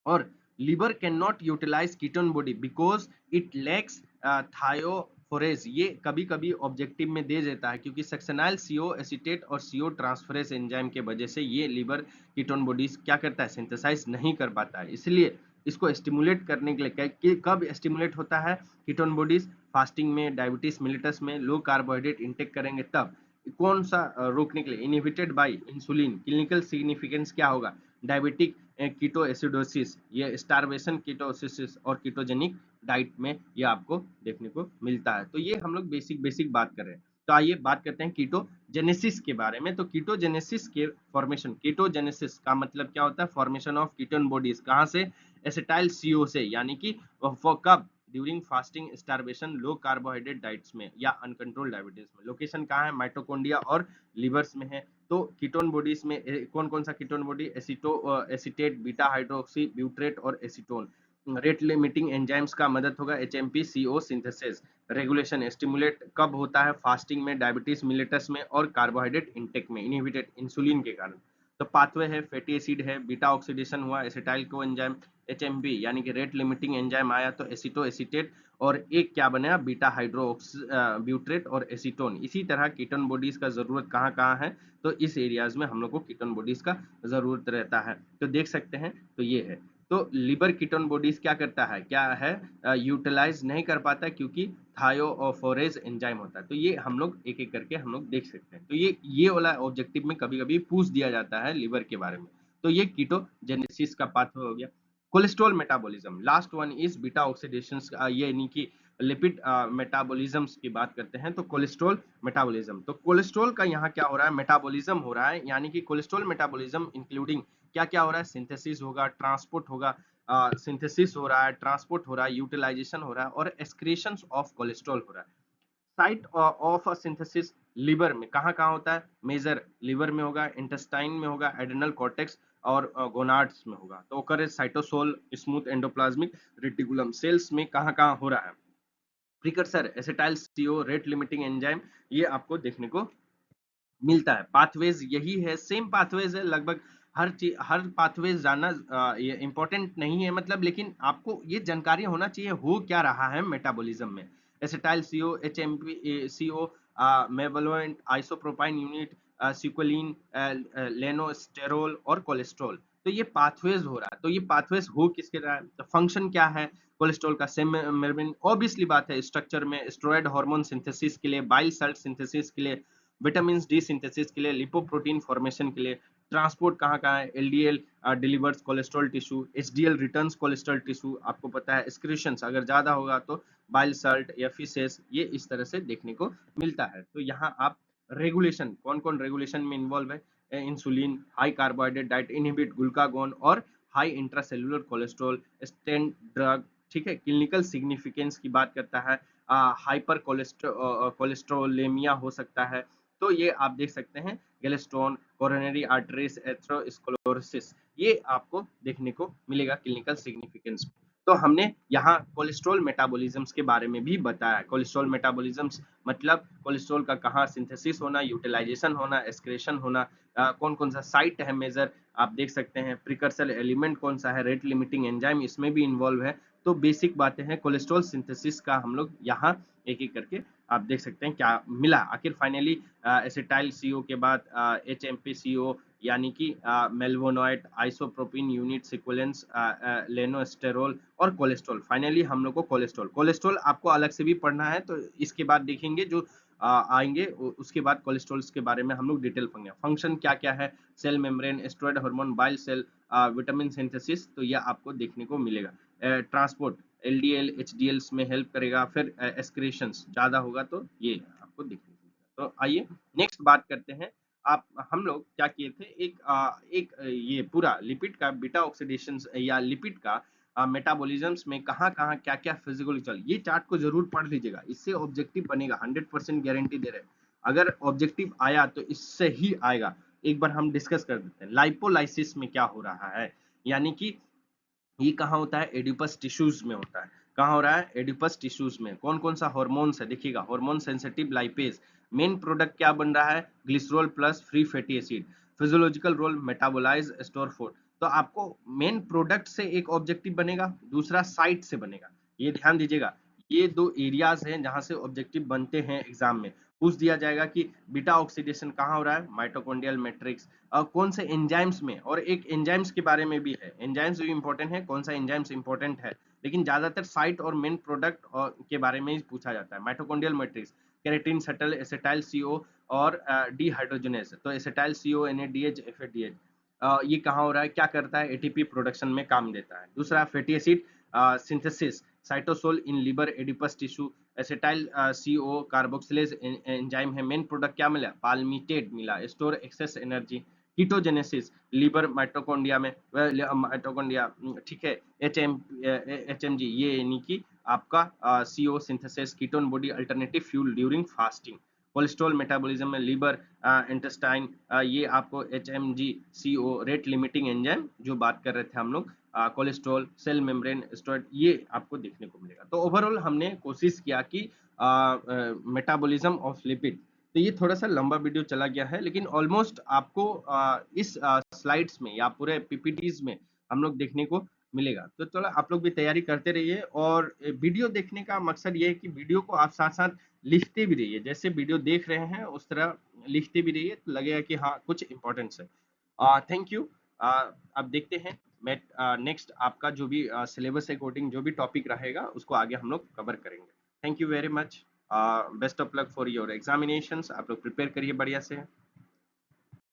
और liver cannot utilize ketone body because it lacks thiophoresis। ये कभी कभी ऑब्जेक्टिव में दे देता है, क्योंकि सक्सेनाइल सीओ एसीटेट और सीओ ट्रांसफरेस एंजाइम के वजह से ये लिवर कीटोन बॉडीज क्या करता है, सिंथेसाइज नहीं कर पाता है। इसलिए इसको स्टिमुलेट करने के लिए कब स्टिमुलेट होता है कीटोन बॉडीज, फास्टिंग में, डायबिटीज मिलिटस में, लो कार्बोहाइड्रेट इंटेक करेंगे तब। कौन सा रोकने के लिए, inhibited by insulin. Clinical significance क्या होगा, डायबिटिक कीटो एसिडोसिस, ये स्टारवेशन कीटोसिस और कीटोजेनिक डाइट में ये आपको देखने को मिलता है। तो ये हम लोग बेसिक बेसिक बात कर रहे हैं। तो आइए बात करते हैं कीटोजेनेसिस के बारे में। तो कीटोजेनेसिस के फॉर्मेशन, कीटोजेनेसिस का मतलब क्या होता है, फॉर्मेशन ऑफ कीटोन बॉडीज, कहाँ से, एसिटाइल सीओ से, यानी कि कब, during fasting, starvation, low carbohydrate diets में या अनकंट्रोल डायबिटीज में। लोकेशन कहाँ है, माइटोकॉन्ड्रिया और लिवर्स में है। तो कीटोन बॉडीज में कौन कौन सा ketone body, एसिटो acetate, beta hydroxy ब्यूट्रेट और एसीटोन। रेट लिमिटिंग एंजाइम्स का मदद होगा HMP-CO सिंथेसिस। रेगुलेशन स्टिमुलेट कब होता है? फास्टिंग में, डायबिटीज मिलेटस में और कार्बोहाइड्रेट इंटेक में, इनहिबिटेड इंसुलिन के कारण। तो पाथवे है, फैटी एसिड है, बीटा ऑक्सीडेशन हुआ, एसिटाइल को एंजाइम, HMP यानी कि रेट लिमिटिंग एंजाइम आया तो एसिटो एसीटेट, और एक क्या बना? बीटा हाइड्रोक्स ब्यूट्रेट और एसीटोन। इसी तरह कीटोन बॉडीज का जरूरत कहाँ कहाँ है? तो इस एरियाज में हम लोग को कीटोन बॉडीज का जरूरत रहता है। तो देख सकते हैं, तो ये है। तो लिवर कीटोन बॉडीज क्या करता है? क्या है? यूटिलाइज नहीं कर पाता क्योंकि थायोफोरेज एंजाइम होता है। तो ये हम लोग एक एक करके हम लोग देख सकते हैं। तो ये वाला ऑब्जेक्टिव में कभी कभी पूछ दिया जाता है लिवर के बारे में। तो ये कीटोजेनेसिस का पाथवे हो गया। Cholesterol metabolism, last one is beta oxidation. ये यानी कि लिपिड मेटाबॉलिज्म्स की बात करते हैं तो कोलेस्ट्रॉल मेटाबॉलिज्म। तो कोलेस्ट्रॉल का यहाँ क्या हो रहा है? मेटाबॉलिज्म हो रहा है, यानी कि कोलेस्ट्रॉल मेटाबॉलिज्म इंक्लूडिंग क्या क्या हो रहा है? सिंथेसिस होगा, ट्रांसपोर्ट होगा, सिंथेसिस हो रहा है, ट्रांसपोर्ट हो रहा है, यूटिलाइजेशन हो रहा है और एक्सक्रीशन ऑफ कोलेस्ट्रॉल हो रहा है। साइट ऑफ सिंथेसिस लिवर में कहाँ कहाँ होता है? मेजर लिवर में होगा, इंटेस्टाइन में होगा, एड्रेनल कॉर्टेक्स और गोनाड्स में होगा। तो occur cytosol, smooth endoplasmic reticulum cells में कहाँ कहाँ हो रहा है? Precursor acetyl CO rate limiting enzyme, ये आपको देखने को मिलता है। पाथवेज यही है, सेम पाथवेज है लगभग। हर चीज, हर पाथवेज जानना ये इंपॉर्टेंट नहीं है मतलब, लेकिन आपको ये जानकारी होना चाहिए हो क्या रहा है मेटाबॉलिज्म में। एसिटाइल CO, HMP-CO, मेवलोएंट, आइसोप्रोपाइन यूनिट, सिक्वलिन, लेनोस्टेरोल और कोलेस्ट्रॉल। तो ये पाथवेज हो रहा है। तो ये पाथवेज हो किसके रहा है? तो फंक्शन क्या है कोलेस्ट्रॉल का? सेम मेम्ब्रेन, ऑब्वियसली बात है। स्ट्रक्चर में स्टेरॉइड हार्मोन सिंथेसिस के लिए, बाइल सल्ट सिंथेसिस के लिए, विटामिन डी सिंथेसिस के लिए, लिपोप्रोटीन फॉर्मेशन के लिए। ट्रांसपोर्ट कहाँ कहाँ है? LDL delivers cholesterol tissue, HDL returns cholesterol tissue. आपको पता है एक्सक्रीशंस अगर ज्यादा होगा तो बाइल सल्ट या फिसेस, ये इस तरह से देखने को मिलता है। तो यहाँ आप रेगुलेशन, कौन कौन रेगुलेशन में इन्वॉल्व है? Insulin, high carbohydrate diet, inhibit glucagon और high intracellular cholesterol, statin drug. ठीक है, क्लिनिकल सिग्निफिकेंस की बात करता है, हाइपर कोलेस्ट्रोलेमिया हो सकता है। तो ये आप देख सकते हैं, गैलेस्टोन, कोरोनरी आर्टरीज एथेरोस्क्लेरोसिस, ये आपको देखने को मिलेगा क्लिनिकल सिग्निफिकेंस। तो हमने यहाँ कोलेस्ट्रॉल मेटाबॉलिज्म्स के बारे में भी बताया। कोलेस्ट्रॉल मेटाबॉलिज्म्स मतलब कोलेस्ट्रॉल का कहाँ सिंथेसिस होना, यूटिलाइजेशन होना, एक्सक्रेशन होना, कौन कौन सा साइट है मेजर, आप देख सकते हैं। प्रिकर्सर एलिमेंट कौन सा है? रेट लिमिटिंग एंजाइम इसमें भी इन्वॉल्व है। तो बेसिक बातें हैं कोलेस्ट्रॉल सिंथेसिस का, हम लोग यहाँ एक एक करके आप देख सकते हैं क्या मिला। आखिर फाइनली एसिटाइल CO के बाद HMP-CO यानी कि मेल्वोनॉइड, आइसोप्रोपिन यूनिट सीक्वेंस, लेनोस्टेरोल और कोलेस्ट्रॉल। फाइनली हम लोग को कोलेस्ट्रॉल, कोलेस्ट्रॉल आपको अलग से भी पढ़ना है तो इसके बाद देखेंगे जो आएंगे, उसके बाद कोलेस्ट्रॉल के बारे में हम लोग डिटेल पढ़ेंगे। फंक्शन क्या क्या है? Cell membrane, steroid hormone, bile salt, vitamin synthesis, तो यह आपको देखने को मिलेगा। ट्रांसपोर्ट LDL HDL में हेल्प करेगा। फिर एक्सक्रीशंस ज्यादा होगा तो ये आपको देखने को मिलेगा। तो आइए नेक्स्ट बात करते हैं। आप हम लोग क्या किए थे, ये पूरा लिपिड का बीटा ऑक्सीडेशन या लिपिड का मेटाबॉलिज्म्स में कहाँ कहाँ क्या क्या फिजियोलॉजिकल, ये चार्ट को जरूर पढ़ लीजिएगा, इससे ऑब्जेक्टिव बनेगा, 100% गारंटी दे रहे हैं। अगर ऑब्जेक्टिव आया तो इससे ही आएगा। एक बार हम डिस्कस कर देते हैं लाइपोलाइसिस में क्या हो रहा है। यानी कि ये कहाँ होता है? एडिपस टिश्यूज में होता है। कहाँ हो रहा है? एडिपस टिश्यूज में। कौन कौन सा हार्मोन्स है देखिएगा, hormone sensitive lipase. Main product क्या बन रहा है? Glycerol plus free fatty acid. Physiological role metabolize store food. तो आपको मेन प्रोडक्ट से एक ऑब्जेक्टिव बनेगा, दूसरा साइट से बनेगा। ये ध्यान दीजिएगा, ये दो एरियाज हैं जहां से ऑब्जेक्टिव बनते हैं एग्जाम में। पूछ दिया जाएगा कि बीटा ऑक्सीडेशन कहाँ हो रहा है? Mitochondrial matrix. कौन से एंजाइम्स में, और एक एंजाइम्स के बारे में भी है, एंजाइम्स भी इंपॉर्टेंट है, कौन सा एंजाइम्स इंपॉर्टेंट है, लेकिन ज्यादातर साइट और मेन प्रोडक्ट के बारे में ही पूछा जाता है। Mitochondrial matrix, keratin, subtle, acetyl CO और डीहाइड्रोजनेस। तो एसिटाइल CO NADH FADH, ये कहाँ हो रहा है? क्या करता है? ATP प्रोडक्शन में काम देता है। दूसरा fatty acid synthesis, cytosol in liver adipose tissue. Acetyl CO carboxylase enzyme है। मेन प्रोडक्ट क्या मिला? पाल्मिटेड मिला, store excess energy. Ketogenesis liver mitochondria में, माइटोकॉन्ड्रिया, ठीक है। HMG ये यानी कि आपका CO synthesis, ketone body alternative fuel during fasting. Cholesterol metabolism में लीवर, इंटेस्टाइन, ये आपको HMG-CO रेट लिमिटिंग एंजाइम जो बात कर रहे थे हम लोग, कोलेस्ट्रॉल, सेल मेम्ब्रेन स्टेरॉइड, ये आपको देखने को मिलेगा। तो ओवरऑल हमने कोशिश किया कि मेटाबॉलिज्म ऑफ लिपिड, तो ये थोड़ा सा लंबा वीडियो चला गया है, लेकिन ऑलमोस्ट आपको इस स्लाइड्स में या पूरे पीपीटीज में हम लोग देखने को मिलेगा। तो चलो आप लोग भी तैयारी करते रहिए, और वीडियो देखने का मकसद ये है कि वीडियो को आप साथ साथ लिखते भी रहिए, जैसे वीडियो देख रहे हैं उस तरह लिखते भी रहिए, तो लगेगा कि हाँ कुछ इंपॉर्टेंस है। Thank you. अब देखते हैं मैं नेक्स्ट आपका जो भी सिलेबस अकॉर्डिंग जो भी टॉपिक रहेगा उसको आगे हम लोग कवर करेंगे। Thank you very much. Best of luck for your examinations. आप लोग प्रिपेयर करिए बढ़िया से।